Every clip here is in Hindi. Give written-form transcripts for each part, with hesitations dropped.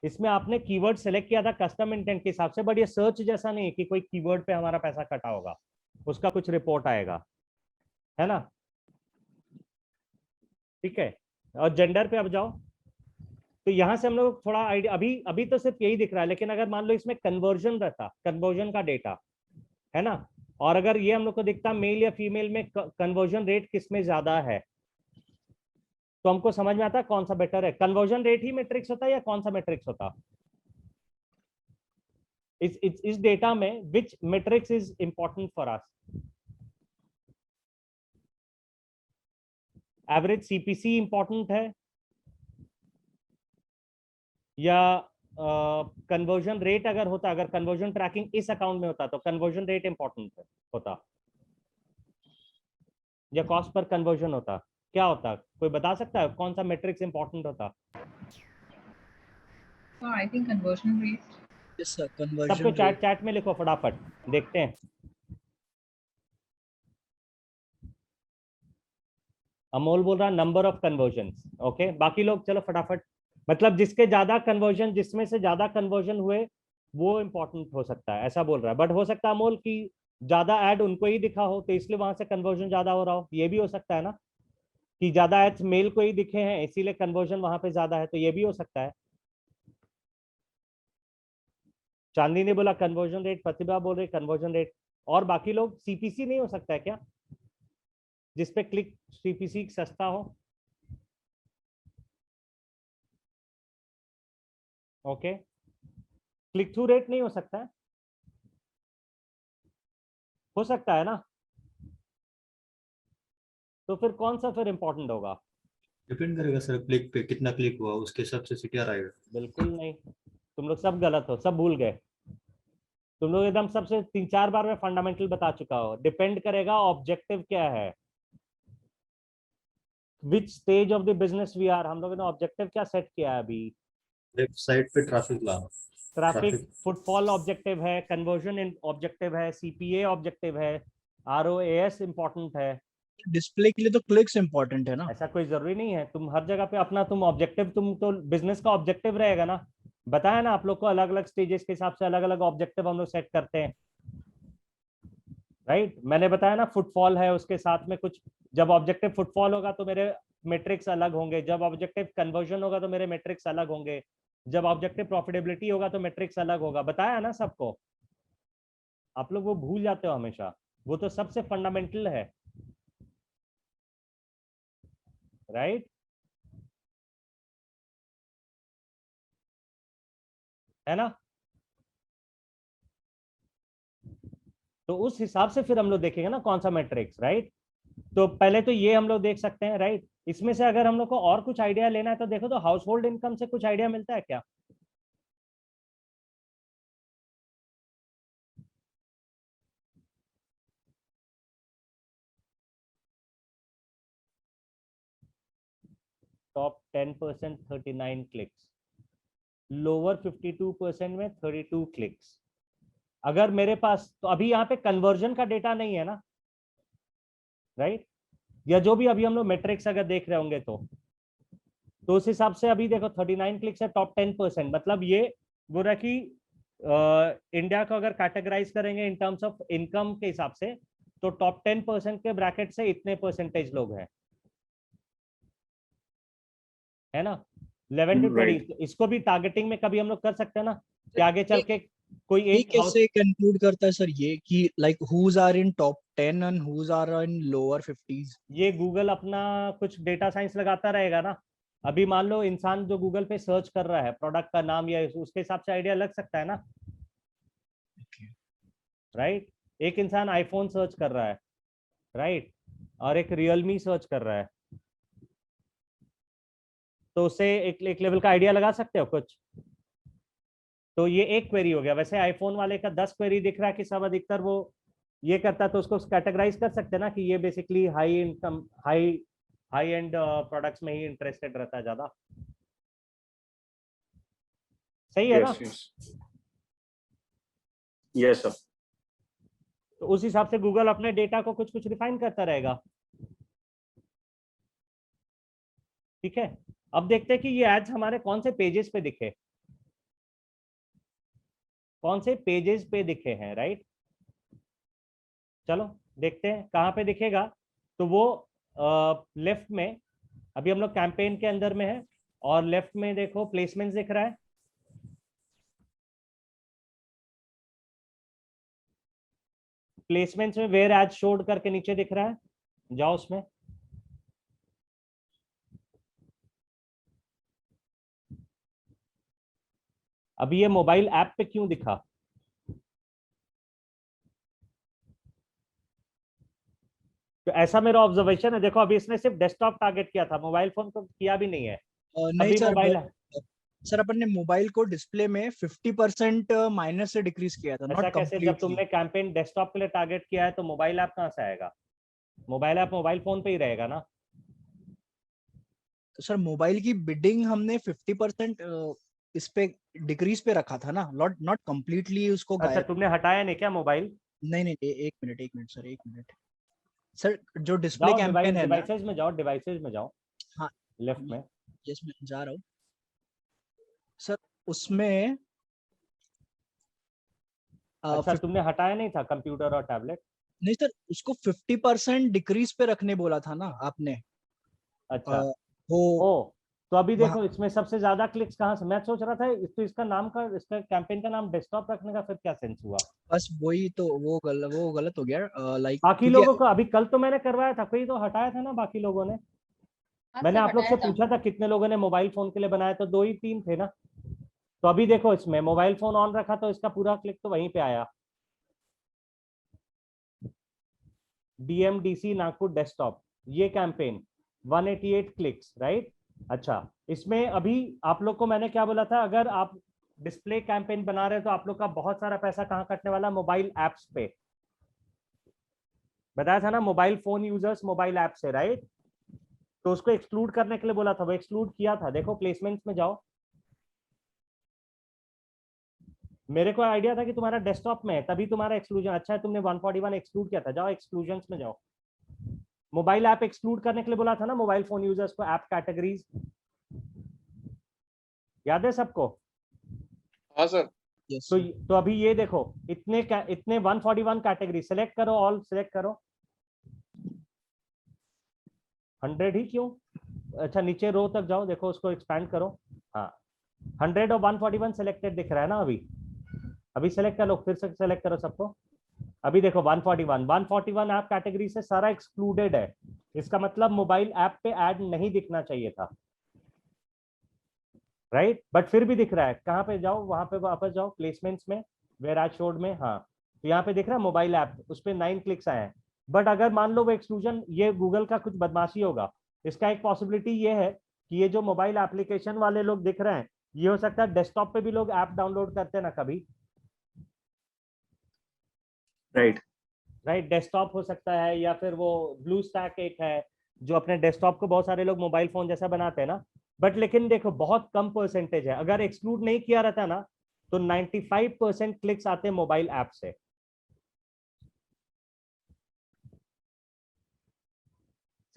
इसमें आपने कीवर्ड सेलेक्ट किया था कस्टम इंटेंट के हिसाब से, बट ये सर्च जैसा नहीं है कि कोई कीवर्ड पे हमारा पैसा कटा होगा, उसका कुछ रिपोर्ट आएगा, है ना। ठीक है, और जेंडर पे अब जाओ, तो यहां से हम लोग थोड़ा आइडिया, अभी अभी तो सिर्फ यही दिख रहा है, लेकिन अगर मान लो इसमें कन्वर्जन रहता, कन्वर्जन का डेटा है ना, और अगर ये हम लोग को दिखता मेल या फीमेल में कन्वर्जन रेट किसमें ज्यादा है, तो हमको समझ में आता कौन सा बेटर है। कन्वर्जन रेट ही मैट्रिक्स होता है या कौन सा मैट्रिक्स होता इस डेटा में, which metrics is important for us? Average CPC important है या कन्वर्जन रेट अगर होता, अगर कन्वर्जन ट्रैकिंग इस अकाउंट में होता तो कन्वर्जन रेट इंपॉर्टेंट होता, या कॉस्ट पर कन्वर्जन होता, क्या होता, कोई बता सकता है कौन सा मैट्रिक्स इंपॉर्टेंट होता? I think conversion rate. Yes sir, सबको कन्वर्जन चैट चैट में लिखो फटाफट, देखते हैं। अमोल बोल रहा नंबर ऑफ कन्वर्जन, ओके, बाकी लोग चलो फटाफट, मतलब जिसके ज्यादा कन्वर्जन, जिसमें से ज्यादा कन्वर्जन हुए वो इंपॉर्टेंट हो सकता है, ऐसा बोल रहा है। बट हो सकता है अमोल की ज्यादा ऐड उनको ही दिखा हो, तो इसलिए वहां से कन्वर्जन ज्यादा हो रहा हो, ये भी हो सकता है ना, कि ज्यादा एड्स मेल को ही दिखे हैं इसीलिए कन्वर्जन वहां पे ज्यादा है, तो ये भी हो सकता है। चांदी ने बोला कन्वर्जन रेट, प्रतिभा बोल रही कन्वर्जन रेट, और बाकी लोग सीपीसी नहीं हो सकता है क्या, जिसपे क्लिक सीपीसी सस्ता हो? ओके, क्लिक थ्रू रेट नहीं हो सकता है? हो सकता है ना, तो फिर कौन सा फिर इंपॉर्टेंट होगा? डिपेंड करेगा सर, क्लिक पे कितना क्लिक हुआ उसके हिसाब से सीटीआर आएगा। बिल्कुल नहीं, तुम लोग सब गलत हो, सब भूल गए तुम लोग, एकदम सबसे 3-4 बार मैं फंडामेंटल बता चुका हूँ। डिपेंड करेगा ऑब्जेक्टिव क्या है, which stage of the business we are, हम लोगों ने ऑब्जेक्टिव क्या सेट किया है अभी? वेबसाइट पे ट्रैफिक लाना, ट्रैफिक फुटफॉल ऑब्जेक्टिव है, कन्वर्जन ऑब्जेक्टिव है, सीपीए ऑब्जेक्टिव है, आरओएएस इंपॉर्टेंट है। डिस्प्ले के लिए तो क्लिक्स इंपॉर्टेंट है ना। ऐसा कोई जरूरी नहीं है, तुम हर जगह पे अपना तुम ऑब्जेक्टिव, तुम तो बिजनेस का ऑब्जेक्टिव रहेगा ना, बताया ना आप लोग को, अलग अलग स्टेजेस के हिसाब से अलग अलग ऑब्जेक्टिव हम लोग सेट करते हैं, राइट। मैंने बताया ना फुटफॉल है, उसके साथ में कुछ, जब ऑब्जेक्टिव फुटफॉल होगा तो मेरे मेट्रिक्स अलग होंगे, जब ऑब्जेक्टिव कन्वर्जन होगा तो मेरे मेट्रिक्स अलग होंगे, जब ऑब्जेक्टिव प्रॉफिटेबिलिटी होगा तो मेट्रिक्स अलग होगा, बताया ना सबको। आप लोग वो भूल जाते हो हमेशा, वो तो सबसे फंडामेंटल राइट, है ना। तो उस हिसाब से फिर हम लोग देखेंगे ना कौन सा मैट्रिक्स, राइट। तो पहले तो ये हम लोग देख सकते हैं, राइट। इसमें से अगर हम लोग को और कुछ आइडिया लेना है तो देखो, तो हाउस होल्ड इनकम से कुछ आइडिया मिलता है क्या? टॉप 10% 39 क्लिक्स, लोअर 52% में 32 क्लिक्स। अगर मेरे पास, तो अभी यहाँ पे कन्वर्जन का डेटा नहीं है ना, राइट, या जो भी अभी हम लोग मैट्रिक्स अगर देख रहे होंगे तो उस हिसाब से अभी देखो 39 क्लिक्स है, टॉप 10%, मतलब ये बोल रहा कि इंडिया को अगर कैटेगराइज करेंगे इन टर्म्स ऑफ इनकम के हिसाब से, तो टॉप 10% के ब्रैकेट से इतने परसेंटेज लोग हैं, है ना, 11 to 20। इसको भी टारगेटिंग में कभी हम लोग कर सकते हैं ना, कि आगे चल के कोई ये एक कैसे कंक्लूड करता है सर ये कि like whose are in top 10 and whose are in lower 50s? ये गूगल अपना कुछ डेटा साइंस लगाता रहेगा ना। अभी मान लो इंसान जो गूगल पे सर्च कर रहा है प्रोडक्ट का नाम, या उसके हिसाब से आइडिया लग सकता है ना, राइट। एक इंसान आईफोन सर्च कर रहा है, राइट, और एक रियलमी सर्च कर रहा है, तो उससे एक लेवल का आइडिया लगा सकते हो कुछ। तो ये एक क्वेरी हो गया। वैसे आईफोन वाले का 10 क्वेरी दिख रहा है कि सब अधिकतर वो ये करता है, तो उसको कैटेगराइज कर सकते हैं ना, कि ये basically high income, high and products में ही इंटरेस्टेड रहता है ज्यादा, सही है ना। Yes sir. तो उस हिसाब से गूगल अपने डेटा को कुछ कुछ रिफाइन करता रहेगा, ठीक है। अब देखते हैं कि ये एड्स हमारे कौन से पेजेस पे दिखे, कौन से पेजेस पे दिखे हैं, राइट। चलो देखते हैं कहाँ पे दिखेगा। तो वो लेफ्ट में, अभी हम लोग कैंपेन के अंदर में है, और लेफ्ट में देखो प्लेसमेंट्स दिख रहा है। प्लेसमेंट्स में वेयर एज शोड करके नीचे दिख रहा है, जाओ उसमें। अभी ये मोबाइल ऐप पे क्यों दिखा? तो ऐसा मेरा ऑब्जर्वेशन है। देखो अभी इसने सिर्फ डेस्कटॉप टारगेट किया था, मोबाइल फोन को किया भी नहीं है। नहीं अभी सर, मोबाइल सर अपन ने मोबाइल को डिस्प्ले में 50% माइनस से डिक्रीज किया था, ऐसा नॉट कैसे? जब कंप्लीटली। तुमने कैंपेन डेस्कटॉप के लिए टारगेट किया है तो मोबाइल ऐप कहाँ से आएगा? मोबाइल ऐप मोबाइल फोन पे ही रहेगा ना। तो सर मोबाइल की बिडिंग हमने 50% इस पे डिक्रीज पे रखा था ना, नॉट नॉट कंप्लीटली उसको अच्छा, गायब। तुमने हटाया नहीं क्या मोबाइल? नहीं नहीं, एक मिनट सर, एक मिनट सर। जो डिस्प्ले जाओ कैंपेन है ना, डिवाइसेज में जाओ, डिवाइसेज में जाओ, हाँ लेफ्ट में। यस मैं जा रहा हूँ सर। उसमें अच्छा, तुमने हटाया नहीं था कंप्यूटर और टैबलेट? नहीं सर, उसको 50% डिक्रीज पे रखने बोला था ना आपने। अच्छा, वो ओ, तो अभी वहाँ देखो इसमें सबसे ज्यादा क्लिक्स कहाँ से? मैं सोच रहा था तो इसका नाम का, इसका कैंपेन का नाम डेस्कटॉप रखने का फिर क्या सेंस हुआ? बस वही तो, वो गलत हो गया लाइक, बाकी क्योंकि लोगों को अभी कल तो मैंने करवाया था, कोई तो हटाया था ना बाकी लोगों ने। हाँ मैंने सर, आप लोग से हटाया था। पूछा था कितने लोगों ने मोबाइल फोन के लिए बनाया, तो 2 ही 3 थे ना। तो अभी देखो इसमें मोबाइल फोन ऑन रखा तो इसका पूरा क्लिक तो वहीं पे आया, डीएमडीसी नागपुर डेस्कटॉप, ये कैंपेन 188 क्लिक्स, राइट। अच्छा, इसमें अभी आप लोग को मैंने क्या बोला था, अगर आप डिस्प्ले कैंपेन बना रहे हो तो आप लोग का बहुत सारा पैसा कहाँ कटने वाला? मोबाइल एप्स पे। बताया था ना, mobile phone users mobile app से, राइट। तो उसको एक्सक्लूड करने के लिए बोला था, वो एक्सक्लूड किया था। देखो प्लेसमेंट्स में जाओ, मेरे को आइडिया था कि तुम्हारा डेस्कटॉप में है तभी तुम्हारा एक्सक्लूजन। अच्छा है तुमने 141 एक्सक्लूड किया था, जाओ एक्सक्लूजन में जाओ। मोबाइल ऐप एक्सक्लूड करने के लिए बोला था ना, मोबाइल फोन यूजर्स को ऐप कैटेगरीज, याद है सबको? हाँ सर। yes, तो अभी ये देखो, इतने 141 कैटेगरी सेलेक्ट करो, ऑल सेलेक्ट करो। 100 ही क्यों? अच्छा नीचे रो तक जाओ, देखो उसको एक्सपैंड करो। हाँ, 100 और 141 सेलेक्टेड दिख रहा है ना। अभी सेलेक्ट कर लो, फिर से सेलेक्ट करो सबको। अभी देखो 141 ऐप कैटेगरी से सारा एक्सक्लूडेड है। इसका मतलब मोबाइल ऐप पे ऐड नहीं दिखना चाहिए था, राइट। बट फिर भी दिख रहा है। कहाँ पे जाओ, वहां पे वापस जाओ, प्लेसमेंट्स में, वेयर एज शोड में। हाँ, तो यहाँ पे दिख रहा है मोबाइल ऐप, उस पर 9 क्लिक्स आए हैं। बट अगर मान लो वो एक्सक्लूजन, ये गूगल का कुछ बदमाशी होगा। इसका एक पॉसिबिलिटी ये है कि ये जो मोबाइल एप्लीकेशन वाले लोग दिख रहे हैं, ये हो सकता है डेस्कटॉप पे भी लोग ऐप डाउनलोड करते हैं ना कभी, राइट। राइट। डेस्कटॉप हो सकता है, या फिर वो ब्लू स्टैक एक है जो अपने डेस्कटॉप को बहुत सारे लोग मोबाइल फोन जैसा बनाते हैं ना। बट लेकिन देखो बहुत कम परसेंटेज है, अगर एक्सक्लूड नहीं किया रहता ना तो 95% क्लिक्स आते हैं मोबाइल ऐप से।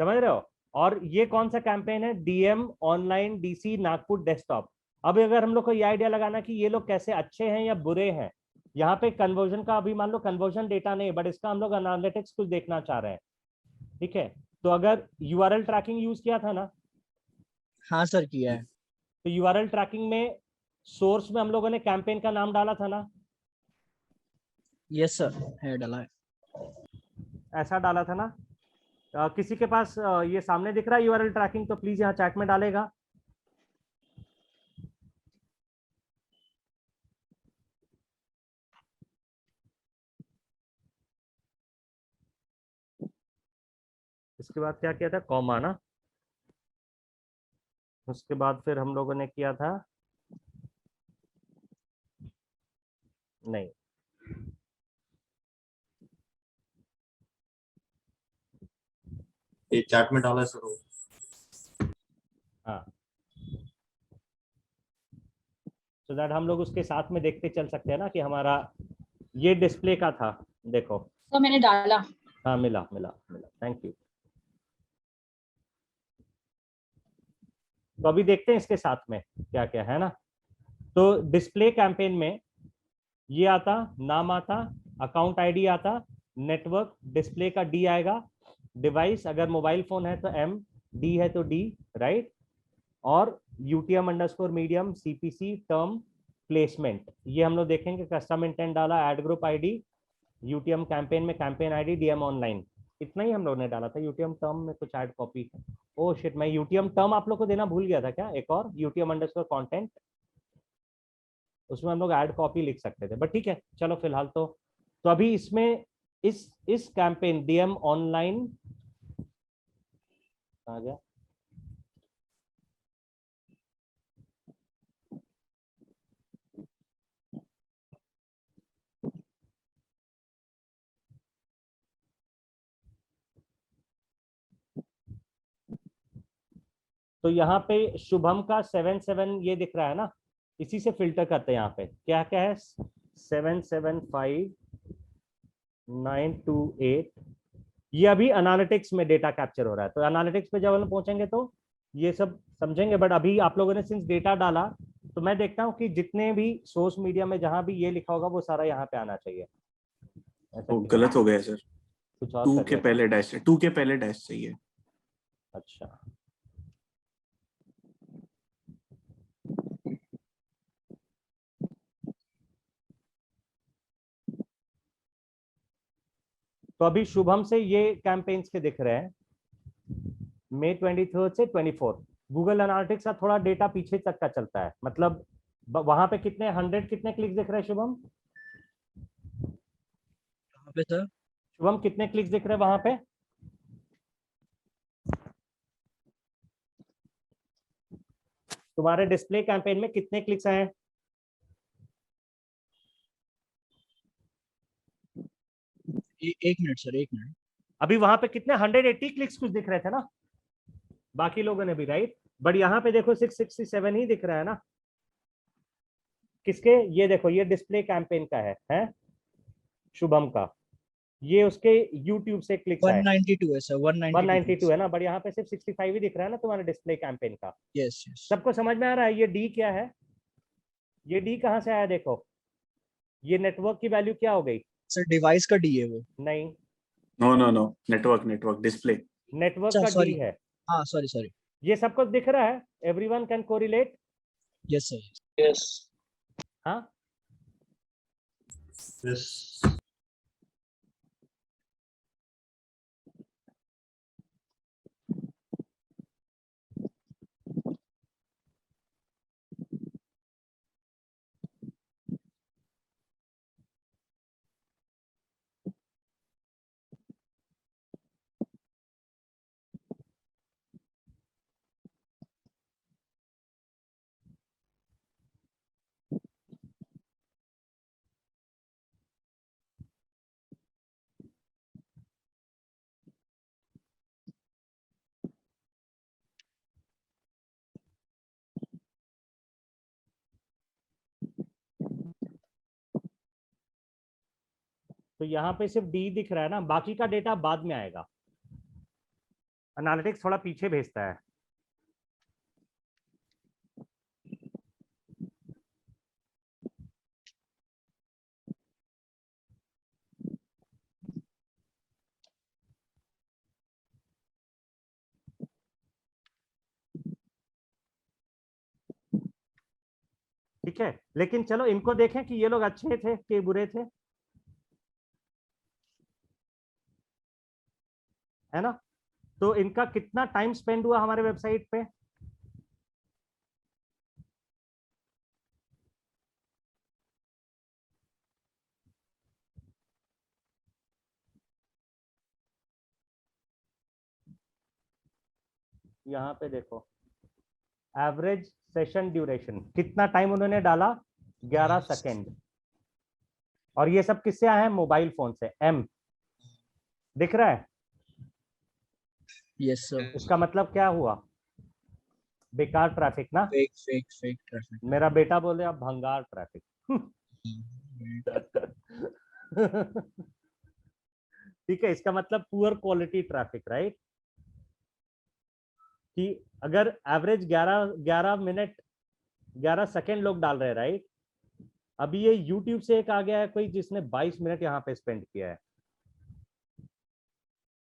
समझ रहे हो? और ये कौन सा कैंपेन है? DM online DC Nagpur desktop. अब अगर हम लोग को ये आइडिया लगाना कि ये लोग कैसे अच्छे हैं या बुरे हैं, यहाँ पे कन्वर्जन का अभी मान लो कन्वर्जन डेटा नहीं, बट इसका हम लोग एनालिटिक्स कुछ देखना चाह रहे हैं, ठीक है। तो अगर यूआरएल ट्रैकिंग यूज किया था ना, हाँ सर किया है। तो यूआरएल ट्रैकिंग में सोर्स में हम लोगों ने कैंपेन का नाम डाला था ना, यस सर, है डाला है। ऐसा डाला था ना। किसी के पास ये सामने दिख रहा है यूआरएल ट्रैकिंग? तो प्लीज यहाँ चैट में डालेगा। इसके बाद क्या किया था? कॉमा ना। उसके बाद फिर हम लोगों ने किया था, नहीं, ये चैट में डाला है सर वो। हाँ, सो दैट हम लोग उसके साथ में देखते चल सकते हैं ना कि हमारा ये डिस्प्ले का था। देखो, तो मैंने डाला। हाँ मिला मिला मिला, थैंक यू। तो अभी देखते हैं इसके साथ में क्या क्या है ना। तो डिस्प्ले कैंपेन में ये आता, नाम आता, अकाउंट आईडी आता, नेटवर्क डिस्प्ले का डी आएगा, डिवाइस अगर मोबाइल फोन है तो एम, डी है तो डी, राइट, और UTM underscore medium, CPC, term, placement, ये हम लोग देखेंगे। कस्टम इंटेंट डाला, ad group ID, UTM campaign में कैंपेन आईडी, डीएम ऑनलाइन, इतना ही हम लोग ने डाला था। यूटीएम टर्म में कुछ ऐड कॉपी, ओ शिट, मैं यूटीएम टर्म आप लोग को देना भूल गया था क्या, एक और यूटीएम अंडरस्कोर कंटेंट, उसमें हम लोग ऐड कॉपी लिख सकते थे, बट ठीक है चलो फिलहाल तो अभी इसमें इस कैंपेन डीएम ऑनलाइन आ गया, तो यहाँ पे शुभम का 77 ये दिख रहा है ना, इसी से फिल्टर करते हैं। यहाँ पे क्या क्या है, 775928, ये अभी एनालिटिक्स में डेटा कैप्चर हो रहा है, तो एनालिटिक्स पे जब हम पहुंचेंगे तो ये सब समझेंगे। बट अभी आप लोगों ने सिंस डेटा डाला, तो मैं देखता हूँ कि जितने भी सोर्स मीडिया में जहां भी ये लिखा होगा वो सारा यहाँ पे आना चाहिए। वो गलत हो गया सर, कुछ और 2 कर के दिया। पहले डैश, 2 के पहले डैश चाहिए। अच्छा, तो अभी शुभम से ये कैंपेन्स के दिख रहे हैं, मई 23 से 24। गूगल एनालिटिक्स का थोड़ा डेटा पीछे तक का चलता है, मतलब वहां पे कितने 100 कितने क्लिक्स दिख रहे हैं शुभम? कहाँ पे सर? शुभम कितने क्लिक्स दिख रहे हैं वहां पे? तुम्हारे डिस्प्ले कैंपेन में कितने क्लिक्स आए हैं? एक मिनट सर, एक मिनट। अभी वहां पे कितने 180 क्लिक्स कुछ दिख रहे थे ना बाकी लोगों ने भी, राइट, बट यहाँ पे देखो 667 ही दिख रहा है ना। किसके? ये देखो, ये डिस्प्ले कैंपेन का है शुभम का, ये उसके YouTube से क्लिक्स आए 192 है सर, 192 है ना, बट यहाँ पे सिर्फ 65 ही दिख रहा है ना तुम्हारे डिस्प्ले कैंपेन का। Yes yes. सबको समझ में आ रहा है ये डी क्या है? ये डी कहाँ से आया देखो, ये नेटवर्क की वैल्यू क्या हो गई? सर डिवाइस का डी है वो। नहीं, no no no, network display. Network अच्छा का सॉरी, डी है। हाँ सॉरी सॉरी। ये सबको दिख रहा है, everyone can correlate. Yes sir. Yes. हाँ, यस। तो यहाँ पे सिर्फ डी दिख रहा है ना, बाकी का डेटा बाद में आएगा, एनालिटिक्स थोड़ा पीछे भेजता है। ठीक है, लेकिन चलो इनको देखें कि ये लोग अच्छे थे कि बुरे थे, है ना। तो इनका कितना टाइम स्पेंड हुआ हमारे वेबसाइट पे? यहाँ पे देखो, एवरेज सेशन ड्यूरेशन, कितना टाइम उन्होंने डाला? 11 सेकेंड। और ये सब किससे आया है? मोबाइल फोन से। एम दिख रहा है? Yes sir. इसका मतलब क्या हुआ? बेकार ट्रैफिक ना। Fake fake fake traffic. मेरा बेटा बोले अब भंगार ट्रैफिक। ठीक है, इसका मतलब पुअर क्वालिटी ट्रैफिक, राइट, कि अगर एवरेज 11 मिनट 11 सेकेंड लोग डाल रहे हैं, राइट, अभी ये YouTube से एक आ गया है कोई जिसने 22 मिनट यहाँ पे स्पेंड किया है,